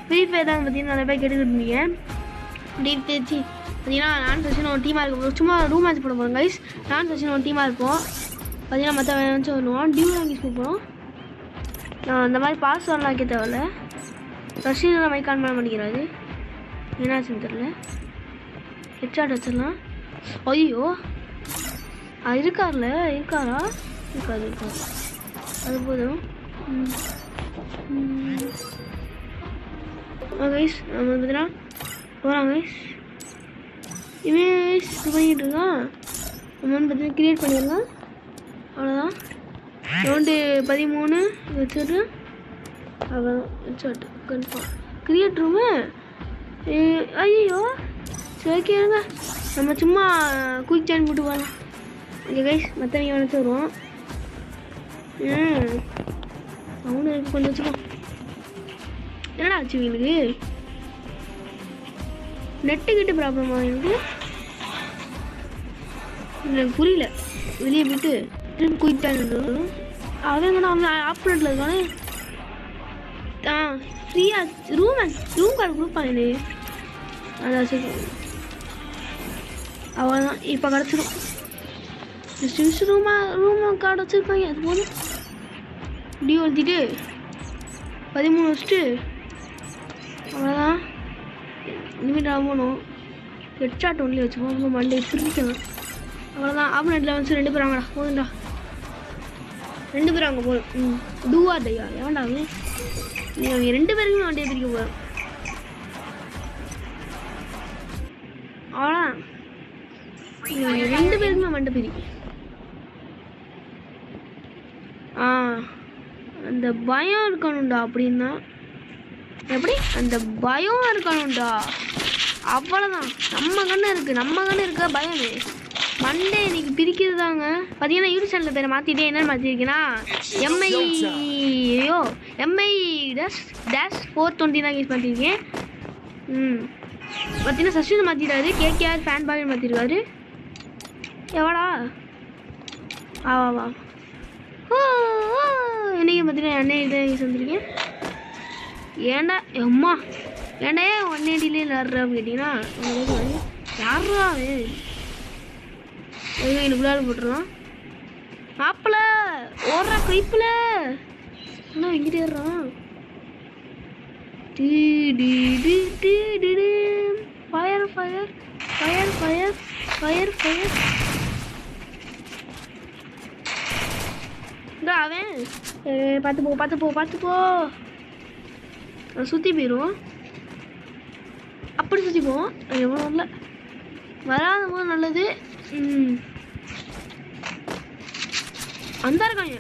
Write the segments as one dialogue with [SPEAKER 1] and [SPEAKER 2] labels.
[SPEAKER 1] Free fire தான் பார்த்தீங்கன்னா நிறைய பேர் கேட்டுக்கிட்டு இருந்தீங்க. டீப் தேச்சி பார்த்தீங்கன்னா நான் சச்சின் ஒரு டீமாக இருக்கும். சும்மா ரூம் மேட்ச் போட போகிறோம் கைஸ். நான் சச்சின் ஒரு டீமாக இருப்போம். பார்த்தீங்கன்னா மற்ற வேணாச்சும் வருவோம். டியூ வாங்கி போகிறோம். நான் அந்த மாதிரி பாஸ்வேர்ட்லாம் வைக்க தேவையில்ல. சச்சின் மைக் ஆன் பண்ண மாட்டேங்கிறாரு, என்னாச்சுன்னு தெரில. ஹெட்ஷாட் வச்சிடலாம். ஐயோ இருக்கார்ல, இருக்காரா? இருக்காரு. அது போதும். கைஸ் நம்ம பார்த்தீங்கன்னா போகலாம் கைஸ். இவன் இது பண்ணிகிட்டு இருக்கான். நம்ம வந்து பார்த்தீங்கன்னா க்ரியேட் பண்ணிடலாம். அவ்வளோதான். ரவுண்டு 13 வச்சுட்டு அவ்வளோதான். Headshot confirm create room. ஐயோ சரி ஓகே இருங்க, நம்ம சும்மா குயிக் சேன் போட்டு போகலாம். ஓகே கைஸ் மற்றவங்க வச்சு வருவோம். அவனு இருக்கு கொஞ்சம் வச்சுக்கோ. என்னடா ஆச்சு இவங்களுக்கு? நெட்டுக்கிட்டு ப்ராப்ளமா எனக்கு? எனக்கு புரியல. வெளியே போயிட்டு திரும்பி குயிக் சேன் அவங்கண்ணா அவங்க ஆப்ரேட்டில் இருக்கானே. ஃப்ரீயாக ரூம் கார்டு கொடுப்பாங்க. அதான் சரி அவ்வளோதான். இப்போ கிடச்சிடும். ரூம் கார்டு வச்சுருக்காங்க. அது போதும். டியூ எழுதிட்டு 13 வச்சுட்டு அவ்வளோதான். இனிமேட்டு ஆகணும். ஹெட்ஷாட் ஒன்லி வச்சுப்போம். ரொம்ப மண்டே திருப்பிக்கணும். அவ்வளோதான். ஆப்போனண்ட்டில் வந்து 2 பேர் வாங்கடா. போதுண்டா 2 பேர் வாங்க போதும். டூவா டையா ஏன்டா நீங்கள் அவங்க 2 பேருக்குமே வண்டியை பிரிக்க போகிறோம். அவ்வளோதான். நீங்கள் 2 பேருக்குமே வண்டி பிரி. அந்த பயம் இருக்கணும்டா. அப்படின்னா எப்படி? அந்த பயம் இருக்கணும்டா. அவ்வளோதான். நம்ம கண்ணு இருக்க பயமே மண்டே இன்னைக்கு பிரிக்கிறது தாங்க. பார்த்தீங்கன்னா யூடியூப் சேனலில் பேரை மாற்றிட்டே என்னென்னு மாற்றிருக்கேன்னா MI-420 தான் யூஸ் பண்ணியிருக்கேன். பார்த்தீங்கன்னா சச்சினை மாற்றிட்டாரு. KKR fan boy மாற்றிருக்காரு. எவ்வளா வா என்னைக்கு பார்த்தீங்கன்னா எண்ணெய் இதை யூஸ் வந்துருக்கேன். ஏண்டா அம்மா ஏண்டா 180 விளாட்றா அப்படின்னு கேட்டிங்கன்னா யாரா எனக்கு விளையாட போட்டுருவான். மாப்பிள்ள ஓடுறா கைப்பில் என்ன இங்கிட்டே ஏறான். Fire fire fire fire fire fire அவன் பார்த்து போ. சுற்றி போயிடுவோம். அப்படி சுற்றி போவோம். எவ்வளோ வரல வராத போது நல்லது. அந்த இருக்காங்க.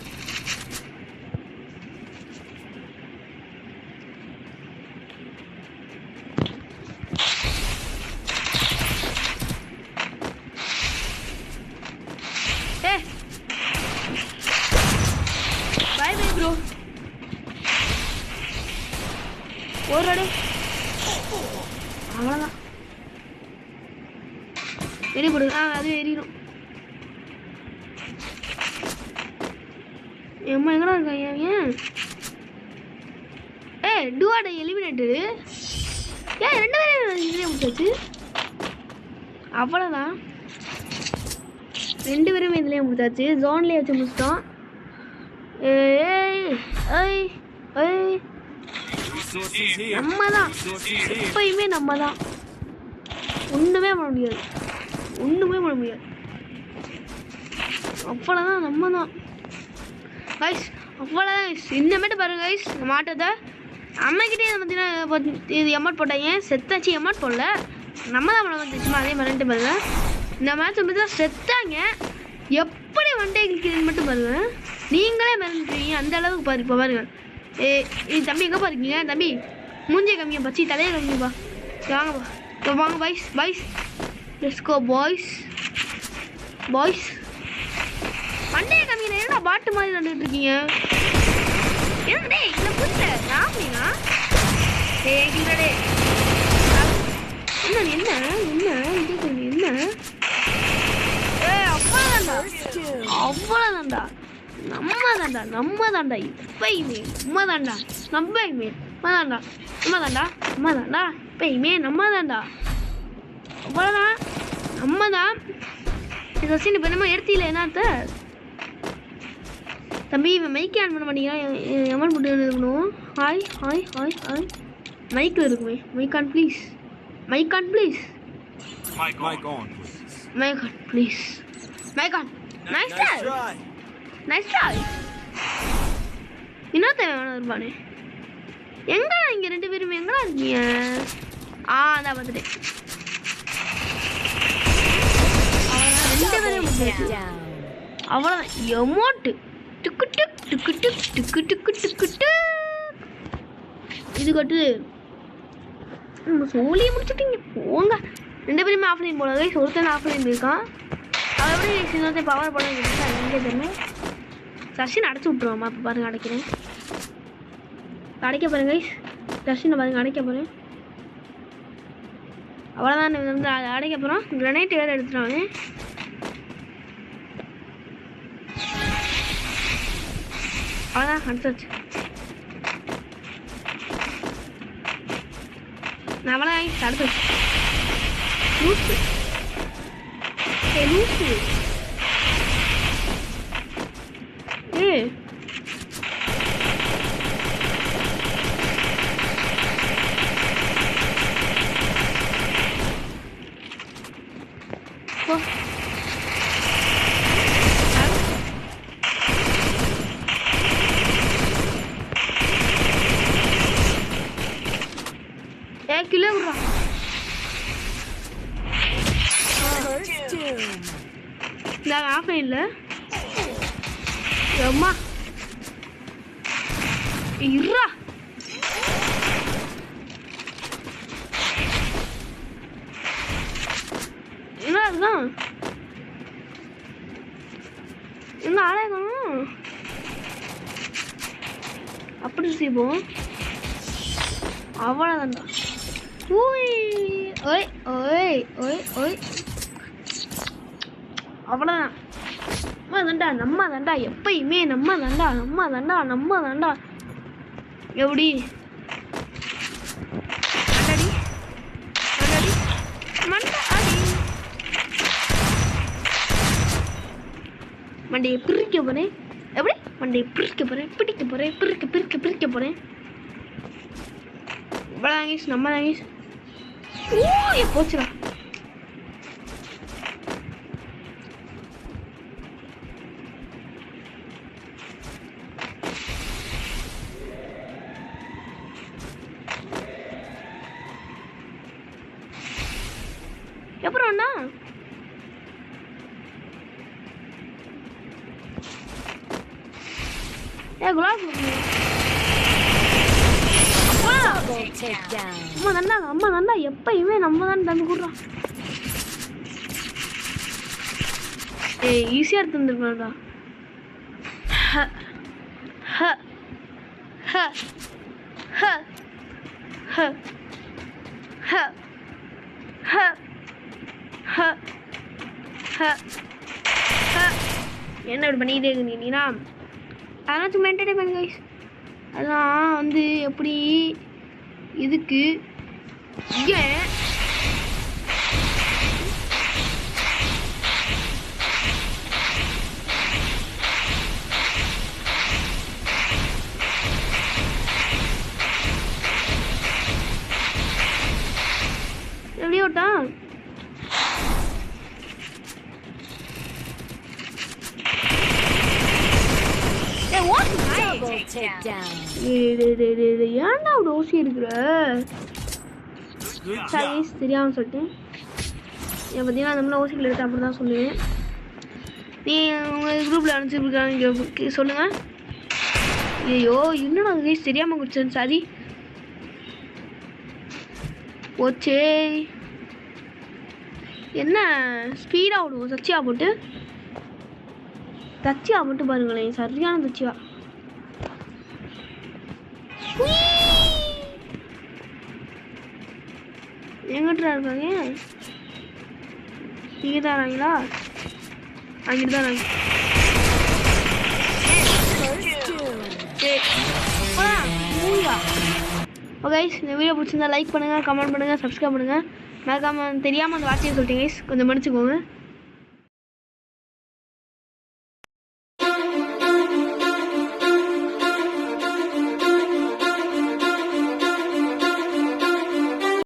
[SPEAKER 1] Bye bye bro. ஒரு அவ்வளோதான். வெளியே போடு. அது எறிடும். அம்மா எங்கடா இருக்காங்க? டூவாட எலிமினேட்டரு. 2 பேரும் இதுலேயே முடிச்சாச்சு. அவ்வளோதான். 2 பேருமே இதுலேயே முடிச்சாச்சு. ஜோன்லேயே வச்சு முடிச்சிட்டோம். நம்ம தான் எப்பயுமே நம்ம தான். ஒன்றுமே பண்ண முடியாது. அவ்வளோதான். நம்ம தான் கைஸ். அவ்வளோதான். இன்னமேட்டு பாருங்க கைஸ் நம்ம ஆட்டத்தை அம்மாக்கிட்டே பார்த்தீங்கன்னா இது எமௌண்ட் போட்டாங்க. செத்தாச்சு எமௌண்ட் போடல. நம்ம தான் பண்ண வந்துச்சுமா. அதே மாதிரி பாருங்க. இந்த மேட்ச் பார்த்தீங்கன்னா செத்தாங்க. எப்படி வண்டே கிளிக்கிறதுன்னு மட்டும் பாருங்க. நீங்களே மறந்துட்டுருவீங்க அந்த அளவுக்கு பாரு. இப்போ பாருங்க. தம்பி எங்கே பாருக்கீங்க? தம்பி மூஞ்சியை கம்மியா பச்சி தலையை கம்மியாப்பா. வாங்கப்பா. இப்போ வாங்க பாய்ஸ். Let's go boys. வண்டையை கம்மியா என்னடா பாட்டு மாதிரி நடந்துட்டு இருக்கீங்க? என்னடே இந்த புதுல ராமினா என்கிட்டே என்ன அவ்வளோதான்டா. நம்ம தான்டா இப்பயுமே நம்ம தான்டா. தான்டா நம்ம தான்டா எப்பயுமே நம்ம தான்டா. அவ்வளோதான் நம்ம தான். ஃபஸ்ட்டு இப்போ என்னமோ எடுத்தில என்னத்த தம்பி இவன் மைக்கே ஆன் பண்ண மாட்டேங்கிறான். எமன் போட்டு இருக்கணும். ஹாய் ஹாய் ஹாய் ஹாய் மைக்கில் இருக்குமே. Mic on please. Mic on please. Mic on please. Mic on. Nice try. Nice try. இன்னொருத்த வேணும் இருப்பானே. எங்கடா இங்கே 2 பேருமே எங்கடா இருக்கீங்க? அதான் பார்த்துட்டேன். அவ்வளோதான் எமோட்டு டுக்கு டிக் டுக்கு டிக் டுக்கு டிக்கு டுக்கு டு. இது கட்டு சோழியை முடிச்சுட்டீங்க போங்க. 2 பேருமே ஆஃப்லைன் போல கைஸ். ஒருத்தன் ஆஃப்லைன் போயிருக்கான். அவன் எப்படி இன்னொருத்தன் பவர் போட எங்கே தெரியுமே. சர்ஷின் அடைச்சி விட்ருவாமா. இப்போ பாருங்க அடைக்கிறேன். அடைக்க பாருங்க கைஸ். சர்ஷினை பாருங்க அடைக்க போகிறேன். அவ்வளோதான் வந்து அடைக்க போகிறோம். கிரனைட் வேறு எடுத்துட்டாங்க. அவ்வளோதான் அடிச்சாச்சு. அவ்வளோதான் தடுத்தாச்சு. லூசு லூசு கிலோ விடுறான். ஆஃப்லைன் இல்லை அம்மா இருறா. என்ன அதுதான் எங்க ஆலயம் அப்படி செய்வோம். அவ்வளோதான்டா. ஓய் ஓய் ஓய் ஓய் ஓய் அவ்வளோதான். நம்ம தான்டா எப்பயுமே நம்ம தான்டா. எப்படி மண்டையை பிரிக்க போறேன். எப்படி மண்டையை பிரிக்க போறேன். பிரிக்க போறேன். இவ்வளோ நம்ம தாங்கீஸ். ஓ போச்சுடா. எப்பறோண்ணா குலாப் அம்மா தாண்டா எப்பயுமே நம்ம தான் தந்து கூடுறான். ஈஸியாக எடுத்து வந்துருக்கா. என்ன இப்படி பண்ணிக்கிட்டே இருக்கு நீனா? அதெல்லாம் சும்மா என்டர்டைன்மெண்ட் கைஸ். அதெல்லாம் வந்து எப்படி இதுக்கு ஏன் எப்படி ஓட்டான்? ஏன்டா அப்படி ஓசி இருக்கிற? தெரியாமல் சொல்லிட்டேன். என் பார்த்தீங்கன்னா அந்த மாதிரி ஓசிகள் எடுத்து அப்படி தான் சொல்லுவேன். நீ உங்கள் குரூப்பில் அனுப்பிச்சிருக்காங்க சொல்லுங்கள். ஐயோ இன்னும் நாங்கள் கேஸ் தெரியாமல் குடிச்சேன். சாரி போச்சே. என்ன ஸ்பீடாக விடுவோம். தச்சியா போட்டு பாருங்களேன். சரியான தச்சியா. எங்கிட்ட இருக்காங்க? இங்கே தான் வராங்களா? அங்கிட்டு தான் வராங்க. ஓகே இந்த வீடியோ பிடிச்சிருந்தா லைக் பண்ணுங்கள், கமெண்ட் பண்ணுங்கள், சப்ஸ்கிரைப் பண்ணுங்கள். மறக்காமல் தெரியாமல் அந்த வார்த்தையை சொல்லிட்டேன் கைஸ், கொஞ்சம் மன்னிச்சுக்கோங்க.